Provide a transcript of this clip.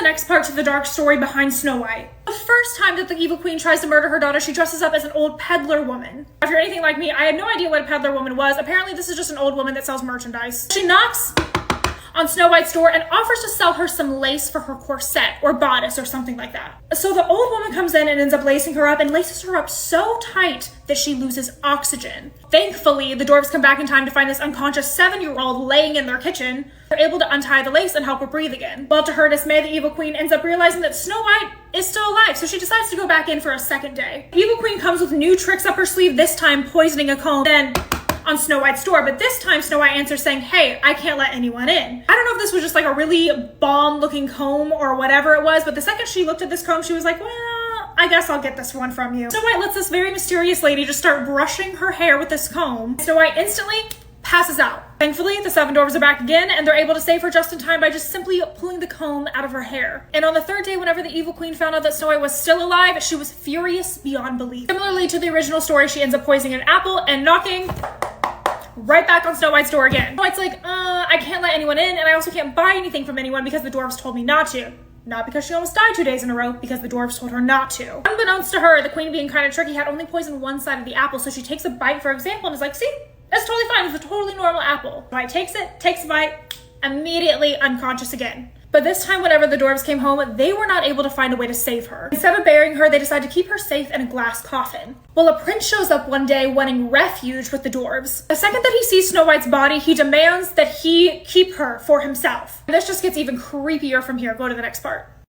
the next part to the dark story behind Snow White. The first time that the evil queen tries to murder her daughter, she dresses up as an old peddler woman. If you're anything like me, I had no idea what a peddler woman was. Apparently this is just an old woman that sells merchandise. She knocks on Snow White's door and offers to sell her some lace for her corset or bodice or something like that. So the old woman comes in and ends up lacing her up and laces her up so tight that she loses oxygen. Thankfully, the dwarves come back in time to find this unconscious 7-year-old laying in their kitchen. They're able to untie the lace and help her breathe again. Well, to her dismay, the evil queen ends up realizing that Snow White is still alive, so she decides to go back in for a second day. The evil queen comes with new tricks up her sleeve, this time poisoning a comb, then on Snow White's door, but this time Snow White answers saying, hey, I can't let anyone in. I don't know if this was just like a really bomb looking comb or whatever it was, but the second she looked at this comb, she was like, well, I guess I'll get this one from you. Snow White lets this very mysterious lady just start brushing her hair with this comb. Snow White instantly passes out. Thankfully, the 7 dwarves are back again, and they're able to save her just in time by just simply pulling the comb out of her hair. And on the third day, whenever the evil queen found out that Snow White was still alive, she was furious beyond belief. Similarly to the original story, she ends up poisoning an apple and knocking right back on Snow White's door again. Snow White's like, I can't let anyone in, and I also can't buy anything from anyone because the dwarves told me not to. Not because she almost died 2 days in a row, because the dwarves told her not to. Unbeknownst to her, the queen, being kind of tricky, had only poisoned one side of the apple, so she takes a bite, for example, and is like, see, that's totally fine. It's a totally normal apple. Snow White takes it, takes a bite, immediately unconscious again. But this time, whenever the dwarves came home, they were not able to find a way to save her. Instead of burying her, they decided to keep her safe in a glass coffin. Well, a prince shows up one day wanting refuge with the dwarves. The second that he sees Snow White's body, he demands that he keep her for himself. And this just gets even creepier from here. Go to the next part.